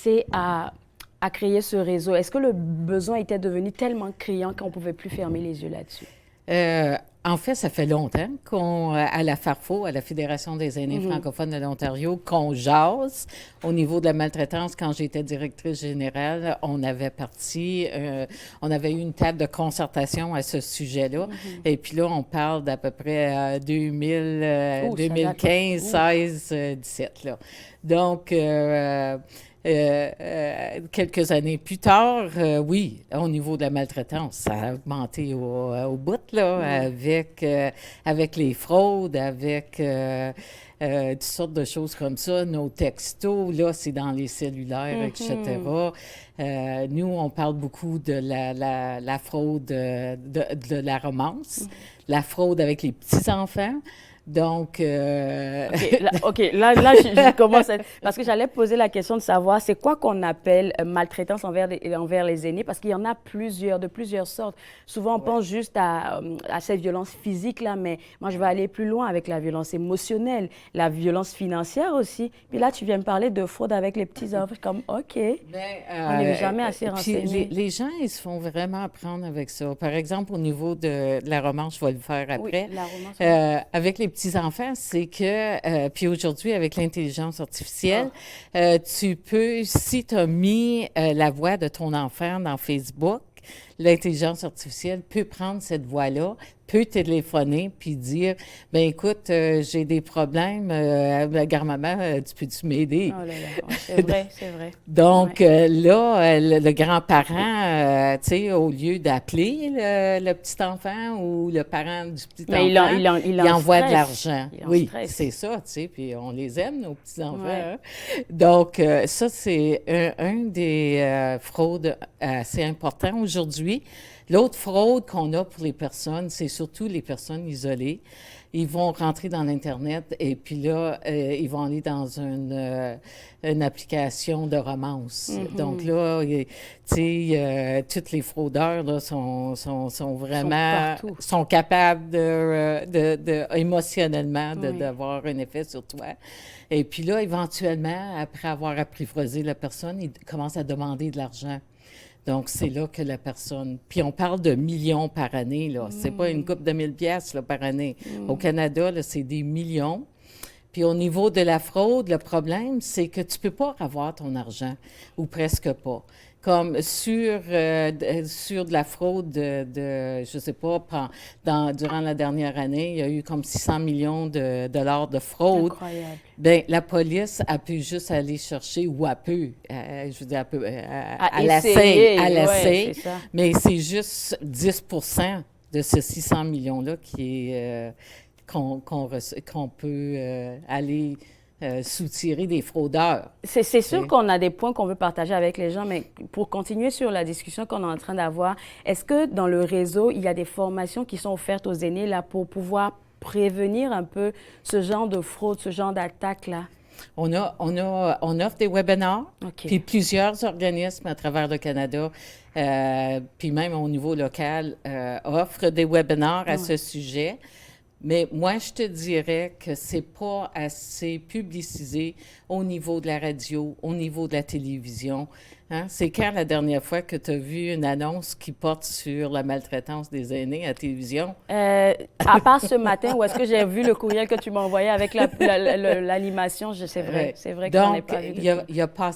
C'est à créer ce réseau. Est-ce que le besoin était devenu tellement criant qu'on ne pouvait plus fermer les yeux là-dessus? En fait, ça fait longtemps à la FARFO, à la Fédération des aînés francophones de l'Ontario, qu'on jase. Au niveau de la maltraitance, quand j'étais directrice générale, on avait eu une table de concertation à ce sujet-là. Et puis là, on parle d'à peu près 2015, 16, 17, là. Donc, quelques années plus tard, oui, au niveau de la maltraitance, ça a augmenté au bout, là, avec les fraudes, avec toutes sortes de choses comme ça. Nos textos, là, c'est dans les cellulaires, etc. Nous, on parle beaucoup de la fraude de la romance, la fraude avec les petits-enfants. Donc, là, je commence parce que j'allais poser la question de savoir c'est quoi qu'on appelle maltraitance envers les aînés, parce qu'il y en a de plusieurs sortes. Souvent, on pense juste à cette violence physique-là, mais moi, je vais aller plus loin avec la violence émotionnelle, la violence financière aussi. Puis là, tu viens me parler de fraude avec les petits-enfants. Comme, OK, on n'est jamais assez renseigné. Les gens, ils se font vraiment apprendre avec ça. Par exemple, au niveau de la romance, je vais le faire après. Oui, la romance. Avec les petits-enfants, c'est que, puis aujourd'hui, avec l'intelligence artificielle, tu peux, si tu as mis la voix de ton enfant dans Facebook, l'intelligence artificielle peut prendre cette voix-là, peut téléphoner puis dire, ben écoute, j'ai des problèmes, grand-maman, tu peux-tu m'aider? Oh là là, c'est vrai, c'est vrai. Donc là, le grand-parent, tu sais, au lieu d'appeler le petit-enfant ou le parent du petit-enfant, il envoie de l'argent. Oui, c'est ça, tu sais, puis on les aime, nos petits-enfants. Hein? Donc, ça, c'est un des fraudes assez importants aujourd'hui. L'autre fraude qu'on a pour les personnes, c'est surtout les personnes isolées. Ils vont rentrer dans l'Internet et puis là, ils vont aller dans une application de romance. Donc là, tu sais, tous les fraudeurs là, sont vraiment... sont capables émotionnellement d'avoir un effet sur toi. Et puis là, éventuellement, après avoir apprivoisé la personne, ils commencent à demander de l'argent. Donc, c'est là que la personne... Puis on parle de millions par année, là. C'est pas une couple de 1000 piastres là, par année. Au Canada, là, c'est des millions. Puis au niveau de la fraude, le problème, c'est que tu peux pas avoir ton argent, ou presque pas. Comme sur de la fraude je sais pas, durant la dernière année, il y a eu comme 600 millions de dollars de fraude. Incroyable. Bien, la police, elle peut juste aller chercher, ou elle peut, je veux dire, elle essaie, mais c'est juste 10 de ces 600 millions-là qu'on peut aller soutirer des fraudeurs. C'est sûr qu'on a des points qu'on veut partager avec les gens, mais pour continuer sur la discussion qu'on est en train d'avoir, est-ce que dans le réseau, il y a des formations qui sont offertes aux aînés là, pour pouvoir prévenir un peu ce genre de fraude, ce genre d'attaque-là? On offre des webinars, puis plusieurs organismes à travers le Canada, puis même au niveau local, offrent des webinars à ce sujet. Mais moi, je te dirais que c'est pas assez publicisé au niveau de la radio, au niveau de la télévision. Hein? C'est quand la dernière fois que tu as vu une annonce qui porte sur la maltraitance des aînés à la télévision? À part ce matin, où est-ce que j'ai vu le courriel que tu m'as envoyé avec l'animation, c'est vrai que j'en ai pas vu. Donc, il y a pas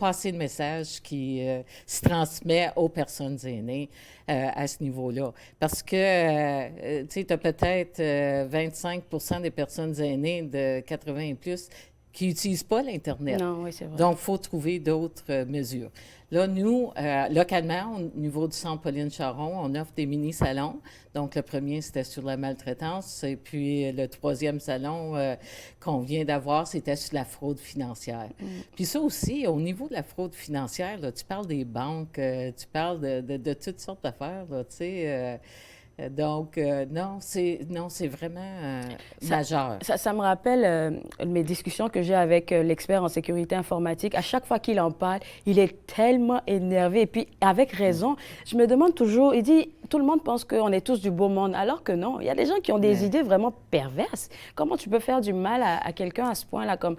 assez de messages qui se transmet aux personnes aînées à ce niveau-là. Parce que, tu sais, tu as peut-être 25 des personnes aînées de 80 et plus qui n'utilisent pas l'Internet. Non, oui, c'est vrai. Donc, il faut trouver d'autres mesures. Là, nous, localement, au niveau du Centre Pauline Charon, on offre des mini-salons. Donc, le premier, c'était sur la maltraitance. Et puis, le troisième salon qu'on vient d'avoir, c'était sur la fraude financière. Puis ça aussi, au niveau de la fraude financière, là, tu parles des banques, tu parles de toutes sortes d'affaires, là, tu sais... Donc, non, c'est vraiment majeur. Ça me rappelle mes discussions que j'ai avec l'expert en sécurité informatique. À chaque fois qu'il en parle, il est tellement énervé. Et puis, avec raison, je me demande toujours, il dit, tout le monde pense qu'on est tous du beau monde, alors que non. Il y a des gens qui ont des idées vraiment perverses. Comment tu peux faire du mal à quelqu'un à ce point-là, comme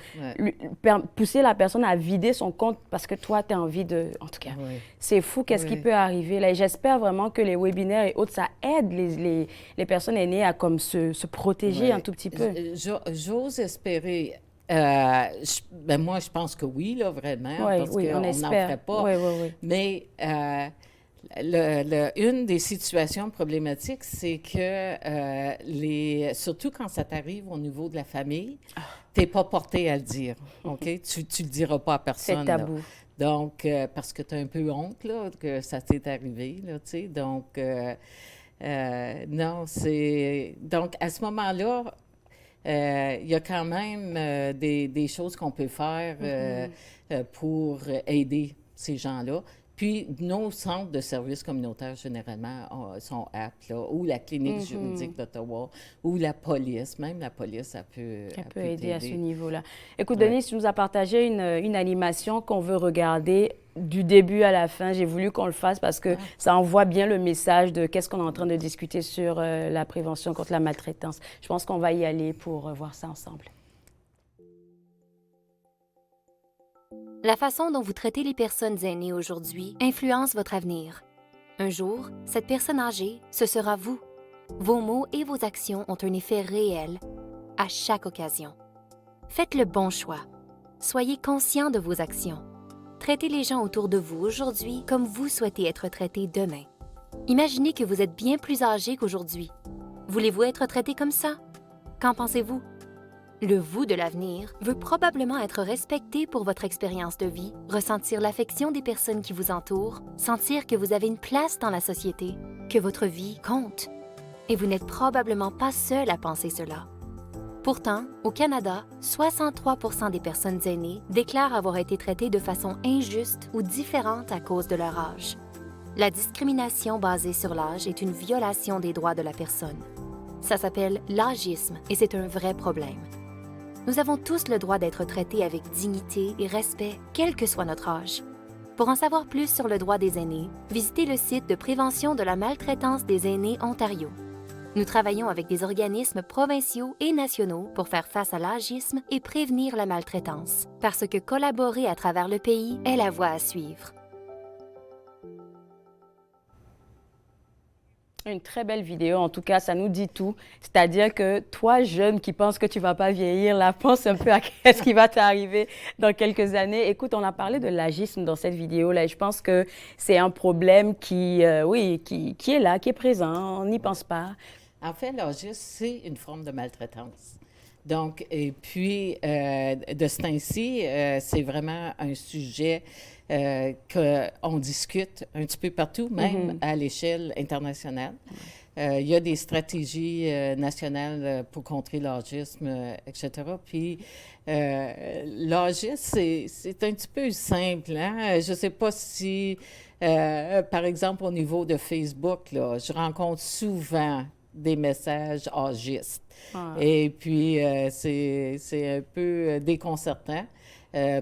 pousser la personne à vider son compte parce que toi, tu as envie de... En tout cas, c'est fou qu'est-ce qui peut arriver là. Et j'espère vraiment que les webinaires et autres, ça aide les personnes aînées à comme se protéger un tout petit peu. J'ose espérer. Moi, je pense que oui, là, vraiment, parce qu'on n'en ferait pas. Mais une des situations problématiques, c'est que surtout quand ça t'arrive au niveau de la famille, tu n'es pas porté à le dire, OK? Tu ne le diras pas à personne. C'est tabou. Là. Donc, parce que tu as un peu honte, là, que ça t'est arrivé, là, tu sais. Donc, non, c'est... Donc, à ce moment-là, il y a quand même des choses qu'on peut faire pour aider ces gens-là. Puis, nos centres de services communautaires, généralement, sont aptes, là, ou la clinique juridique d'Ottawa, ou la police. Même la police, ça peut aider à ce niveau-là. Écoute, Denise, tu nous as partagé une animation qu'on veut regarder du début à la fin. J'ai voulu qu'on le fasse parce que ça envoie bien le message de qu'est-ce qu'on est en train de discuter sur la prévention contre la maltraitance. Je pense qu'on va y aller pour voir ça ensemble. La façon dont vous traitez les personnes aînées aujourd'hui influence votre avenir. Un jour, cette personne âgée, ce sera vous. Vos mots et vos actions ont un effet réel à chaque occasion. Faites le bon choix. Soyez conscient de vos actions. Traitez les gens autour de vous aujourd'hui comme vous souhaitez être traités demain. Imaginez que vous êtes bien plus âgé qu'aujourd'hui. Voulez-vous être traité comme ça? Qu'en pensez-vous? Le vous de l'avenir veut probablement être respecté pour votre expérience de vie, ressentir l'affection des personnes qui vous entourent, sentir que vous avez une place dans la société, que votre vie compte. Et vous n'êtes probablement pas seul à penser cela. Pourtant, au Canada, 63% des personnes aînées déclarent avoir été traitées de façon injuste ou différente à cause de leur âge. La discrimination basée sur l'âge est une violation des droits de la personne. Ça s'appelle l'âgisme et c'est un vrai problème. Nous avons tous le droit d'être traités avec dignité et respect, quel que soit notre âge. Pour en savoir plus sur le droit des aînés, visitez le site de prévention de la maltraitance des aînés Ontario. Nous travaillons avec des organismes provinciaux et nationaux pour faire face à l'âgisme et prévenir la maltraitance, parce que collaborer à travers le pays est la voie à suivre. Une très belle vidéo, en tout cas, ça nous dit tout. C'est-à-dire que toi, jeune, qui pense que tu ne vas pas vieillir, là, pense un peu à ce qui va t'arriver dans quelques années. Écoute, on a parlé de l'agisme dans cette vidéo-là et je pense que c'est un problème qui est là, qui est présent, on n'y pense pas. En fait, l'agisme, c'est une forme de maltraitance. Donc, et puis, de ce temps-ci, c'est vraiment un sujet qu'on discute un petit peu partout, même à l'échelle internationale. Il y a des stratégies nationales pour contrer l'agisme, etc. Puis, l'agisme, c'est un petit peu simple. Hein? Je ne sais pas si, par exemple, au niveau de Facebook, là, je rencontre souvent des messages agistes. Et puis, c'est un peu déconcertant.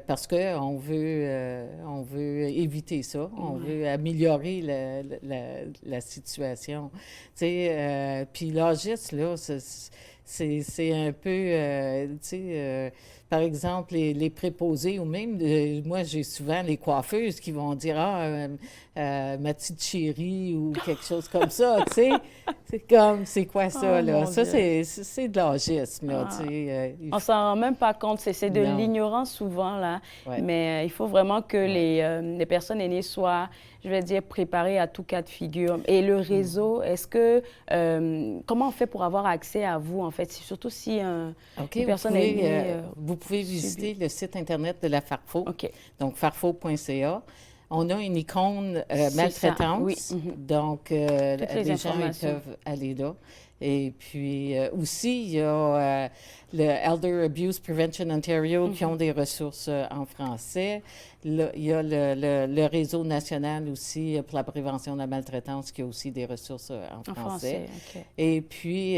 Parce qu'on veut éviter ça, on veut améliorer la situation. Puis l'agisme, là, c'est un peu, par exemple, les préposés ou même, moi, j'ai souvent les coiffeuses qui vont dire « Ah, ma petite chérie » ou quelque chose comme ça, tu sais. C'est comme, c'est quoi ça, là? Ça, c'est de l'agisme, là, tu sais. On s'en rend même pas compte, c'est de l'ignorance souvent, là. Ouais. Mais il faut vraiment que les personnes aînées soient, je vais dire, préparées à tout cas de figure. Et le réseau, est-ce que, comment on fait pour avoir accès à vous, en fait, surtout si une personne aînée... vous pouvez visiter le site Internet de la Farfo, donc farfo.ca. On a une icône maltraitance, donc les gens peuvent aller là. Et puis aussi, il y a le Elder Abuse Prevention Ontario qui ont des ressources en français. Il y a le réseau national aussi pour la prévention de la maltraitance qui a aussi des ressources en français. Et puis, il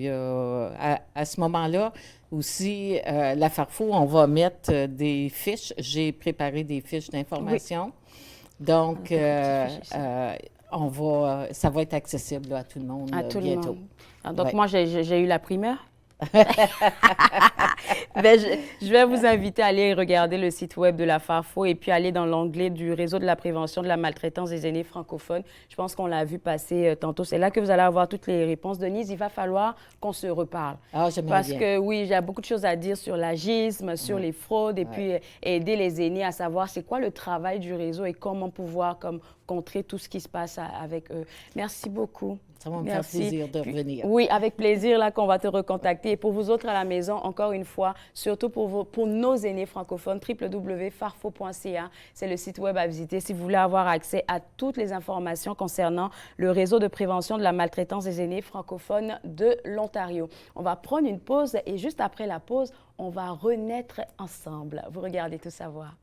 y a à ce moment-là aussi, la Farfo, on va mettre des fiches. J'ai préparé des fiches d'information. Donc, ça va être accessible là, à tout le monde à tout bientôt. Le monde. Alors, donc, moi, j'ai eu la primeur. Ben, je vais vous inviter à aller regarder le site web de la FARFO et puis aller dans l'onglet du réseau de la prévention de la maltraitance des aînés francophones. Je pense qu'on l'a vu passer tantôt. C'est là que vous allez avoir toutes les réponses. Denise, il va falloir qu'on se reparle. Ah, j'aimerais Parce bien. que oui, j'ai beaucoup de choses à dire sur l'agisme, sur les fraudes et puis aider les aînés à savoir c'est quoi le travail du réseau et comment pouvoir contrer tout ce qui se passe avec eux. Merci beaucoup. Ça va me faire plaisir de revenir. Oui, avec plaisir là qu'on va te recontacter. Et pour vous autres à la maison, encore une fois, surtout pour nos aînés francophones, www.farfo.ca, c'est le site web à visiter si vous voulez avoir accès à toutes les informations concernant le réseau de prévention de la maltraitance des aînés francophones de l'Ontario. On va prendre une pause et juste après la pause, on va renaître ensemble. Vous regardez Tout savoir.